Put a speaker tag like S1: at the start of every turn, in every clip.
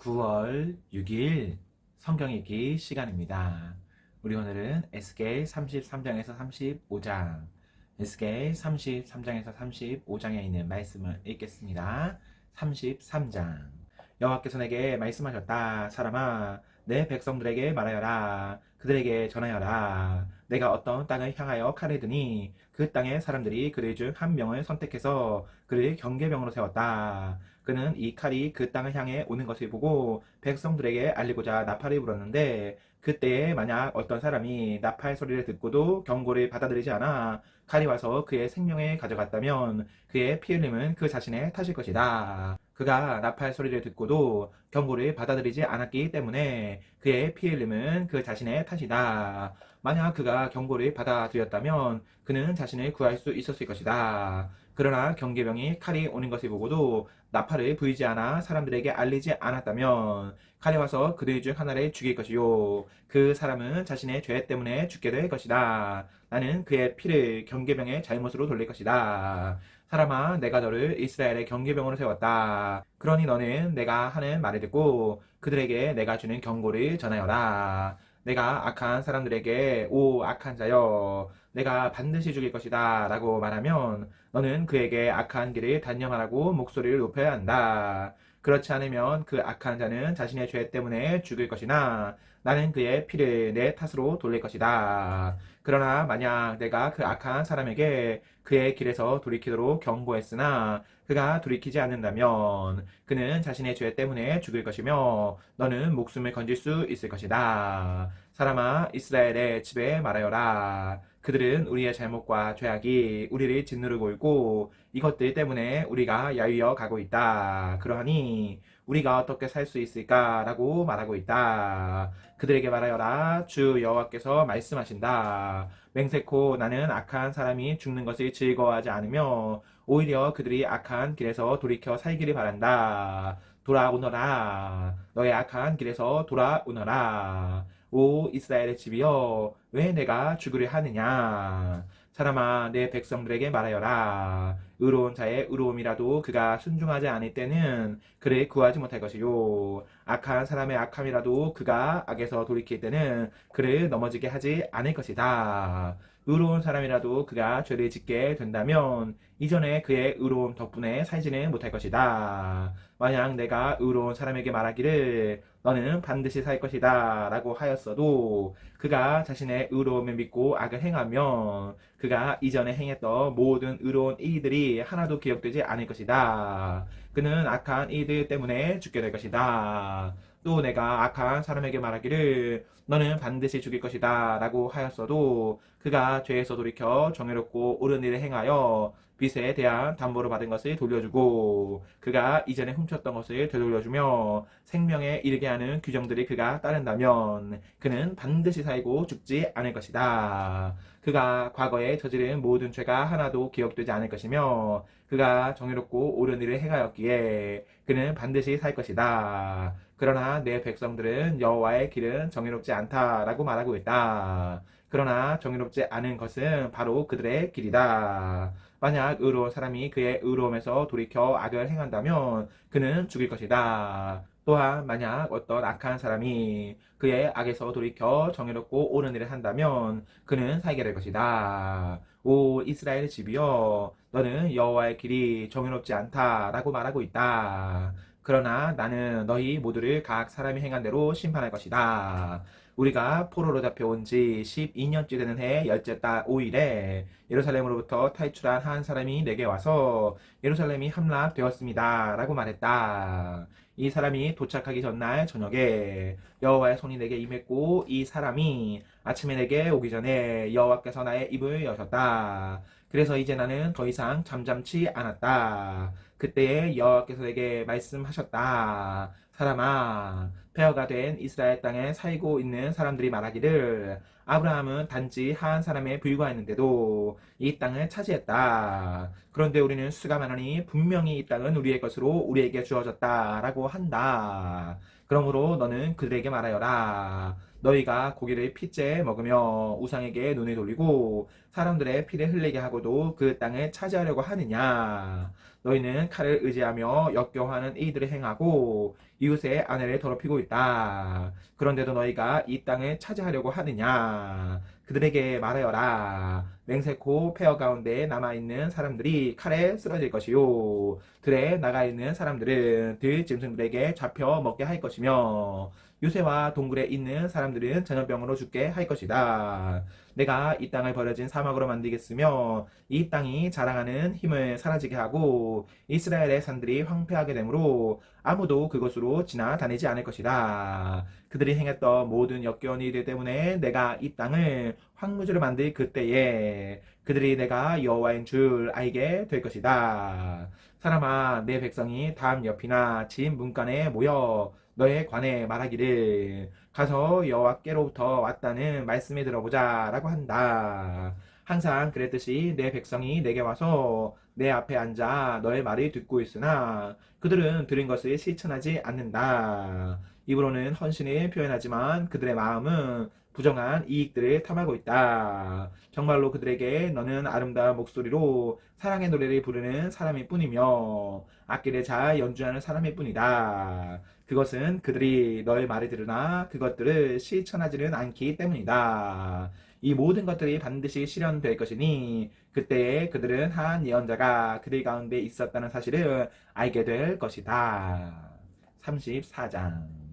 S1: 9월 6일 성경 읽기 시간입니다. 우리 오늘은 에스겔 33장에서 35장, 에스겔 33장에서 35장에 있는 말씀을 읽겠습니다. 33장. 여호와께서 내게 말씀하셨다. 사람아, 내 백성들에게 말하여라. 그들에게 전하여라. 내가 어떤 땅을 향하여 칼을 드니 그 땅의 사람들이 그들 중 한 명을 선택해서 그를 경계병으로 세웠다. 그는 이 칼이 그 땅을 향해 오는 것을 보고 백성들에게 알리고자 나팔을 불었는데, 그때에 만약 어떤 사람이 나팔 소리를 듣고도 경고를 받아들이지 않아 칼이 와서 그의 생명을 가져갔다면 그의 피 흘림은 그 자신의 탓일 것이다. 그가 나팔 소리를 듣고도 경고를 받아들이지 않았기 때문에 그의 피 흘림은 그 자신의 탓이다. 만약 그가 경고를 받아들였다면 그는 자신을 구할 수 있었을 것이다. 그러나 경계병이 칼이 오는 것을 보고도 나팔을 불지 않아 사람들에게 알리지 않았다면 칼이 와서 그들 중 하나를 죽일 것이요, 그 사람은 자신의 죄 때문에 죽게 될 것이다. 나는 그의 피를 경계병의 잘못으로 돌릴 것이다. 사람아, 내가 너를 이스라엘의 경계병으로 세웠다. 그러니 너는 내가 하는 말을 듣고 그들에게 내가 주는 경고를 전하여라. 내가 악한 사람들에게 오 악한 자여, 내가 반드시 죽일 것이다 라고 말하면 너는 그에게 악한 길을 단념하라고 목소리를 높여야 한다. 그렇지 않으면 그 악한 자는 자신의 죄 때문에 죽을 것이나 나는 그의 피를 내 탓으로 돌릴 것이다. 그러나 만약 내가 그 악한 사람에게 그의 길에서 돌이키도록 경고했으나 그가 돌이키지 않는다면 그는 자신의 죄 때문에 죽을 것이며 너는 목숨을 건질 수 있을 것이다. 사람아, 이스라엘의 집에 말하여라. 그들은 우리의 잘못과 죄악이 우리를 짓누르고 있고 이것들 때문에 우리가 야위어 가고 있다. 그러하니 우리가 어떻게 살 수 있을까라고 말하고 있다. 그들에게 말하여라. 주 여호와께서 말씀하신다. 맹세코 나는 악한 사람이 죽는 것을 즐거워하지 않으며 오히려 그들이 악한 길에서 돌이켜 살기를 바란다. 돌아오너라. 너의 악한 길에서 돌아오너라. 오 이스라엘의 집이여, 왜 내가 죽으려 하느냐. 사람아, 내 백성들에게 말하여라. 의로운 자의 의로움이라도 그가 순종하지 않을 때는 그를 구하지 못할 것이요, 악한 사람의 악함이라도 그가 악에서 돌이킬 때는 그를 넘어지게 하지 않을 것이다. 의로운 사람이라도 그가 죄를 짓게 된다면 이전에 그의 의로움 덕분에 살지는 못할 것이다. 만약 내가 의로운 사람에게 말하기를 너는 반드시 살 것이다 라고 하였어도 그가 자신의 의로움을 믿고 악을 행하면 그가 이전에 행했던 모든 의로운 일들이 하나도 기억되지 않을 것이다. 그는 악한 일들 때문에 죽게 될 것이다. 또 내가 악한 사람에게 말하기를 너는 반드시 죽일 것이다 라고 하였어도 그가 죄에서 돌이켜 정의롭고 옳은 일을 행하여 빚에 대한 담보로 받은 것을 돌려주고 그가 이전에 훔쳤던 것을 되돌려주며 생명에 이르게 하는 규정들이 그가 따른다면 그는 반드시 살고 죽지 않을 것이다. 그가 과거에 저지른 모든 죄가 하나도 기억되지 않을 것이며 그가 정의롭고 옳은 일을 행하였기에 그는 반드시 살 것이다. 그러나 내 백성들은 여호와의 길은 정의롭지 않다라고 말하고 있다. 그러나 정의롭지 않은 것은 바로 그들의 길이다. 만약 의로운 사람이 그의 의로움에서 돌이켜 악을 행한다면 그는 죽일 것이다. 또한 만약 어떤 악한 사람이 그의 악에서 돌이켜 정의롭고 옳은 일을 한다면 그는 살게 될 것이다. 오 이스라엘 집이여, 너는 여호와의 길이 정의롭지 않다라고 말하고 있다. 그러나 나는 너희 모두를 각 사람이 행한 대로 심판할 것이다. 우리가 포로로 잡혀온 지 12년째 되는 해 열째 달 5일에 예루살렘으로부터 탈출한 한 사람이 내게 와서 예루살렘이 함락되었습니다 라고 말했다. 이 사람이 도착하기 전날 저녁에 여호와의 손이 내게 임했고 이 사람이 아침에 내게 오기 전에 여호와께서 나의 입을 여셨다. 그래서 이제 나는 더 이상 잠잠치 않았다. 그때에 여호와께서 내게 말씀하셨다. 사람아, 폐허가 된 이스라엘 땅에 살고 있는 사람들이 말하기를 아브라함은 단지 한 사람에 불과했는데도 이 땅을 차지했다. 그런데 우리는 수가 많으니 분명히 이 땅은 우리의 것으로 우리에게 주어졌다 라고 한다. 그러므로 너는 그들에게 말하여라. 너희가 고기를 핏째 먹으며 우상에게 눈을 돌리고 사람들의 피를 흘리게 하고도 그 땅을 차지하려고 하느냐. 너희는 칼을 의지하며 역겨워하는 이들을 행하고 이웃의 아내를 더럽히고 있다. 그런데도 너희가 이 땅을 차지하려고 하느냐? 그들에게 말하여라. 맹세코 폐허 가운데 남아있는 사람들이 칼에 쓰러질 것이요. 들에 나가 있는 사람들은 들 짐승들에게 잡혀 먹게 할 것이며 유새와 동굴에 있는 사람들은 전염병으로 죽게 할 것이다. 내가 이 땅을 버려진 사막으로 만들겠으며 이 땅이 자랑하는 힘을 사라지게 하고 이스라엘의 산들이 황폐하게 되므로 아무도 그곳으로 지나다니지 않을 것이다. 그들이 행했던 모든 역겨운 일들 때문에 내가 이 땅을 황무지로 만들 그때에 그들이 내가 여호와인 줄 알게 될 것이다. 사람아, 내 백성이 담 옆이나 집 문간에 모여 너에 관해 말하기를 가서 여호와께로부터 왔다는 말씀을 들어보자 라고 한다. 항상 그랬듯이 내 백성이 내게 와서 내 앞에 앉아 너의 말을 듣고 있으나 그들은 들은 것을 실천하지 않는다. 입으로는 헌신을 표현하지만 그들의 마음은 부정한 이익들을 탐하고 있다. 정말로 그들에게 너는 아름다운 목소리로 사랑의 노래를 부르는 사람일 뿐이며 악기를 잘 연주하는 사람일 뿐이다. 그것은 그들이 너의 말을 들으나 그것들을 실천하지는 않기 때문이다. 이 모든 것들이 반드시 실현될 것이니 그때에 그들은 한 예언자가 그들 가운데 있었다는 사실을 알게 될 것이다. 34장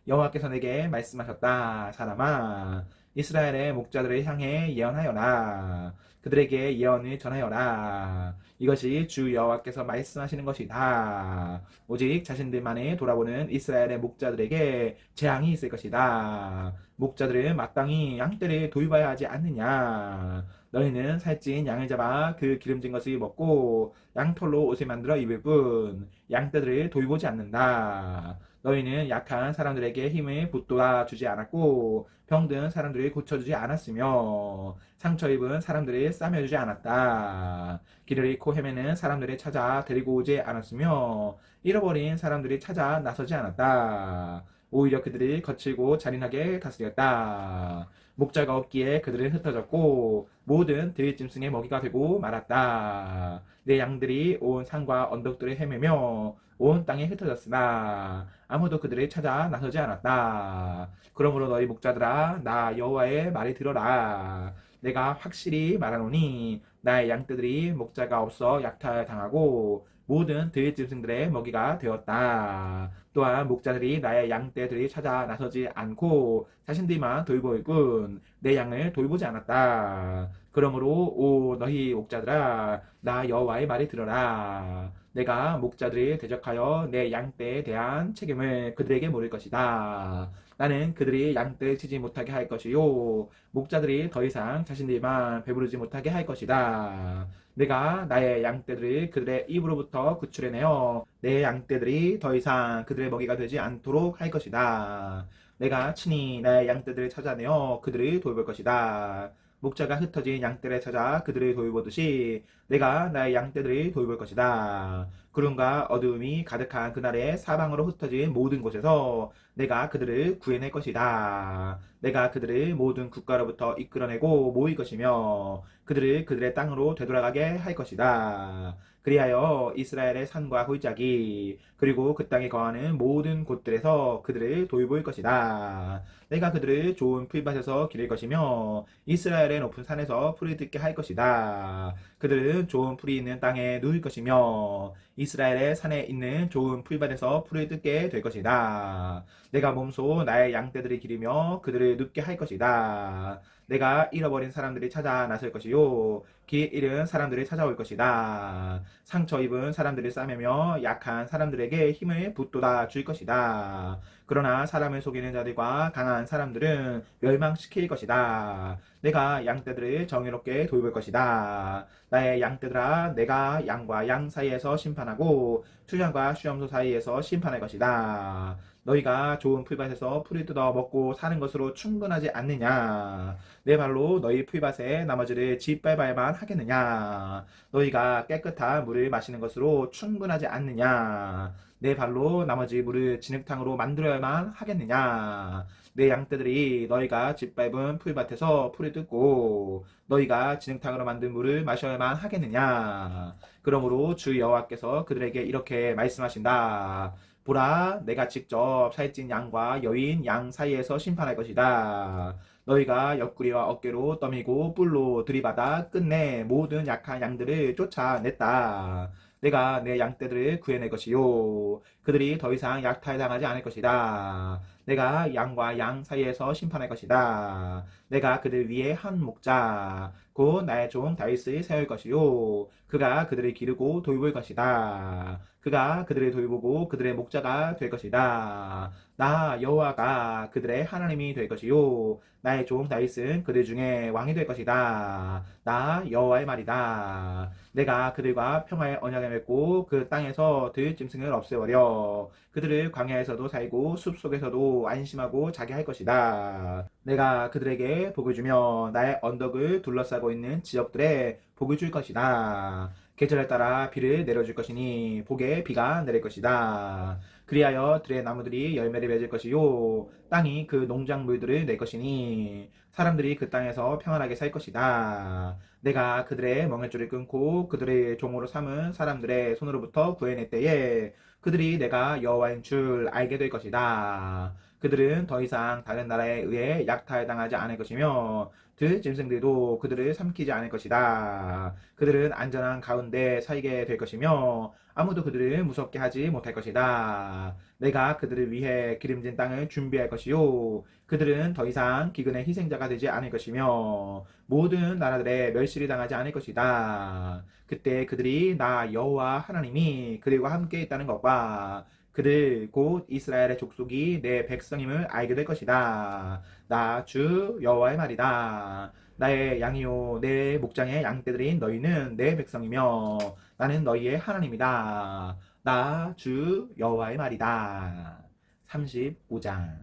S1: 여호와께서 내게 말씀하셨다. 사람아, 이스라엘의 목자들을 향해 예언하여라. 그들에게 예언을 전하여라. 이것이 주 여호와께서 말씀하시는 것이다. 오직 자신들만을 돌아보는 이스라엘의 목자들에게 재앙이 있을 것이다. 목자들은 마땅히 양떼를 도입어야 하지 않느냐. 너희는 살찐 양을 잡아 그 기름진 것을 먹고 양털로 옷을 만들어 입을 뿐 양떼들을 돌보지 않는다. 너희는 약한 사람들에게 힘을 붙돋아 주지 않았고 병든 사람들을 고쳐주지 않았으며 상처 입은 사람들을 싸매주지 않았다. 길을 잃고 헤매는 사람들을 찾아 데리고 오지 않았으며 잃어버린 사람들이 찾아 나서지 않았다. 오히려 그들이 거칠고 잔인하게 다스렸다. 목자가 없기에 그들은 흩어졌고 모든 들짐승의 먹이가 되고 말았다. 내 양들이 온 산과 언덕들을 헤매며 온 땅에 흩어졌으나 아무도 그들을 찾아 나서지 않았다. 그러므로 너희 목자들아, 나 여호와의 말을 들어라. 내가 확실히 말하노니 나의 양떼들이 목자가 없어 약탈당하고 모든 들짐승들의 먹이가 되었다. 또한 목자들이 나의 양떼들이 찾아 나서지 않고 자신들만 돌보이군 내 양을 돌보지 않았다. 그러므로 오 너희 목자들아, 나 여호와의 말을 들어라. 내가 목자들을 대적하여 내 양떼에 대한 책임을 그들에게 물을 것이다. 나는 그들이 양떼를 치지 못하게 할 것이요 목자들이 더 이상 자신들만 배부르지 못하게 할 것이다. 내가 나의 양떼들을 그들의 입으로부터 구출해내어 내 양떼들이 더 이상 그들의 먹이가 되지 않도록 할 것이다. 내가 친히 나의 양떼들을 찾아내어 그들을 돌볼 것이다. 목자가 흩어진 양떼를 찾아 그들을 돌보듯이 내가 나의 양떼들을 돌볼 것이다. 구름과 어두움이 가득한 그날에 사방으로 흩어진 모든 곳에서 내가 그들을 구해낼 것이다. 내가 그들을 모든 국가로부터 이끌어내고 모일 것이며 그들을 그들의 땅으로 되돌아가게 할 것이다. 그리하여 이스라엘의 산과 골짜기 그리고 그 땅에 거하는 모든 곳들에서 그들을 돌볼 것이다. 내가 그들을 좋은 풀밭에서 기를 것이며 이스라엘의 높은 산에서 풀을 뜯게 할 것이다. 그들은 좋은 풀이 있는 땅에 누울 것이며 이스라엘의 산에 있는 좋은 풀밭에서 풀을 뜯게 될 것이다. 내가 몸소 나의 양떼들을 기르며 그들을 눕게 할 것이다. 내가 잃어버린 사람들이 찾아 나설 것이요 길 잃은 사람들이 찾아올 것이다. 상처 입은 사람들을 싸매며 약한 사람들에게 힘을 북돋아 줄 것이다. 그러나 사람을 속이는 자들과 강한 사람들은 멸망시킬 것이다. 내가 양떼들을 정의롭게 돌볼 것이다. 나의 양떼들아, 내가 양과 양 사이에서 심판하고 수염과 수염소 사이에서 심판할 것이다. 너희가 좋은 풀밭에서 풀을 뜯어 먹고 사는 것으로 충분하지 않느냐? 내 발로 너희 풀밭에 나머지를 짓밟아야만 하겠느냐? 너희가 깨끗한 물을 마시는 것으로 충분하지 않느냐? 내 발로 나머지 물을 진흙탕으로 만들어야만 하겠느냐? 내 양떼들이 너희가 짓밟은 풀밭에서 풀을 뜯고 너희가 진흙탕으로 만든 물을 마셔야만 하겠느냐? 그러므로 주 여호와께서 그들에게 이렇게 말씀하신다. 보라, 내가 직접 살찐 양과 여인 양 사이에서 심판할 것이다. 너희가 옆구리와 어깨로 떠밀고 뿔로 들이받아 끝내 모든 약한 양들을 쫓아냈다. 내가 내 양떼들을 구해낼 것이요. 그들이 더 이상 약탈당하지 않을 것이다. 내가 양과 양 사이에서 심판할 것이다. 내가 그들 위에 한 목자, 곧 나의 종 다윗을 세울 것이요. 그가 그들을 기르고 돌볼 것이다. 그가 그들을 돌보고 그들의 목자가 될 것이다. 나 여호와가 그들의 하나님이 될 것이요. 나의 종 다윗은 그들 중에 왕이 될 것이다. 나 여호와의 말이다. 내가 그들과 평화의 언약을 맺고 그 땅에서 들짐승을 없애버려 그들을 광야에서도 살고 숲속에서도 안심하고 자게 할 것이다. 내가 그들에게 복을 주며 나의 언덕을 둘러싸고 있는 지역들에 복을 줄 것이다. 계절에 따라 비를 내려줄 것이니 복에 비가 내릴 것이다. 그리하여 들의 나무들이 열매를 맺을 것이요 땅이 그 농작물들을 낼 것이니 사람들이 그 땅에서 평안하게 살 것이다. 내가 그들의 멍에줄을 끊고 그들의 종으로 삼은 사람들의 손으로부터 구해낼 때에 그들이 내가 여호와인 줄 알게 될 것이다. 그들은 더 이상 다른 나라에 의해 약탈당하지 않을 것이며 들짐승들도 그들을 삼키지 않을 것이다. 그들은 안전한 가운데 살게 될 것이며 아무도 그들을 무섭게 하지 못할 것이다. 내가 그들을 위해 기름진 땅을 준비할 것이요 그들은 더 이상 기근의 희생자가 되지 않을 것이며 모든 나라들의 멸시를 당하지 않을 것이다. 그때 그들이 나 여호와 하나님이 그들과 함께 있다는 것과 그들 곧 이스라엘의 족속이 내 백성임을 알게 될 것이다. 나 주 여호와의 말이다. 나의 양이요 내 목장의 양떼들인 너희는 내 백성이며 나는 너희의 하나님이다. 나 주 여호와의 말이다. 35장.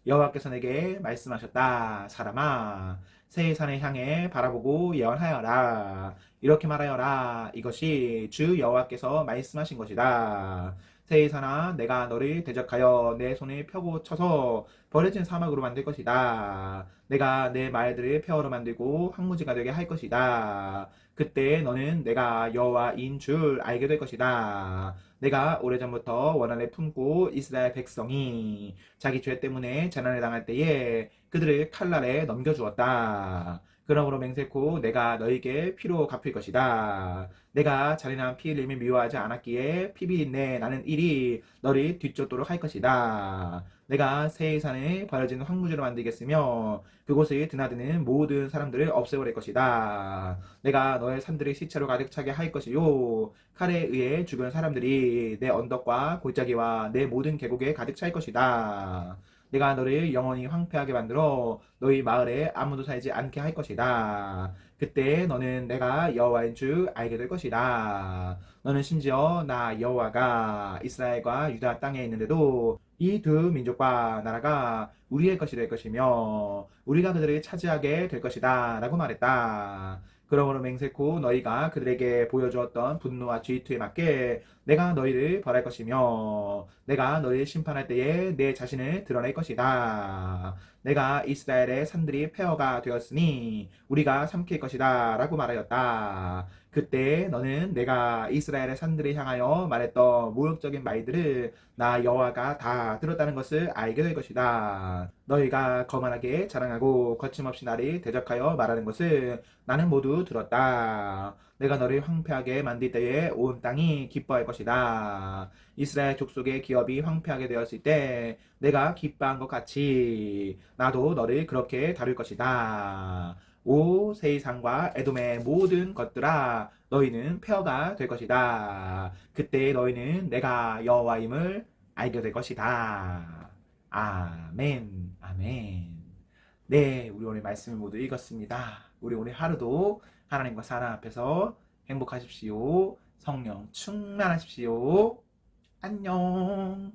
S1: 여호와께서 내게 말씀하셨다. 사람아, 새 산을 향해 바라보고 예언하여라. 이렇게 말하여라. 이것이 주 여호와께서 말씀하신 것이다. 세이사나 내가 너를 대적하여 내 손을 펴고 쳐서 버려진 사막으로 만들 것이다. 내가 내 말들을 폐허로 만들고 황무지가 되게 할 것이다. 그때 너는 내가 여호와인 줄 알게 될 것이다. 내가 오래전부터 원한을 품고 이스라엘 백성이 자기 죄 때문에 재난을 당할 때에 그들을 칼날에 넘겨주었다. 그러므로 맹세코 내가 너에게 피로 갚을 것이다. 내가 잔인한 피 흘림을 미워하지 않았기에 피비린내 나는 일이 너를 뒤쫓도록 할 것이다. 내가 새 산을 버려진 황무지로 만들겠으며 그곳을 드나드는 모든 사람들을 없애버릴 것이다. 내가 너의 산들을 시체로 가득 차게 할 것이요 칼에 의해 죽은 사람들이 내 언덕과 골짜기와 내 모든 계곡에 가득 찰 것이다. 내가 너를 영원히 황폐하게 만들어 너희 마을에 아무도 살지 않게 할 것이다. 그때 너는 내가 여호와인 줄 알게 될 것이다. 너는 심지어 나 여호와가 이스라엘과 유다 땅에 있는데도 이 두 민족과 나라가 우리의 것이 될 것이며 우리가 그들을 차지하게 될 것이다 라고 말했다. 그러므로 맹세코 너희가 그들에게 보여주었던 분노와 질투에 맞게 내가 너희를 벌할 것이며 내가 너희를 심판할 때에 내 자신을 드러낼 것이다. 내가 이스라엘의 산들이 폐허가 되었으니 우리가 삼킬 것이다 라고 말하였다. 그때 너는 내가 이스라엘의 산들을 향하여 말했던 모욕적인 말들을 나 여호와가 다 들었다는 것을 알게 될 것이다. 너희가 거만하게 자랑하고 거침없이 나를 대적하여 말하는 것을 나는 모두 들었다. 내가 너를 황폐하게 만들 때에 온 땅이 기뻐할 것이다. 이스라엘 족속의 기업이 황폐하게 되었을 때 내가 기뻐한 것 같이 나도 너를 그렇게 다룰 것이다. 오 세이산과 에돔의 모든 것들아 너희는 폐허가 될 것이다. 그때 너희는 내가 여호와임을 알게 될 것이다. 아멘. 아멘. 네, 우리 오늘 말씀을 모두 읽었습니다. 우리 오늘 하루도 하나님과 사랑 앞에서 행복하십시오. 성령 충만하십시오. 안녕.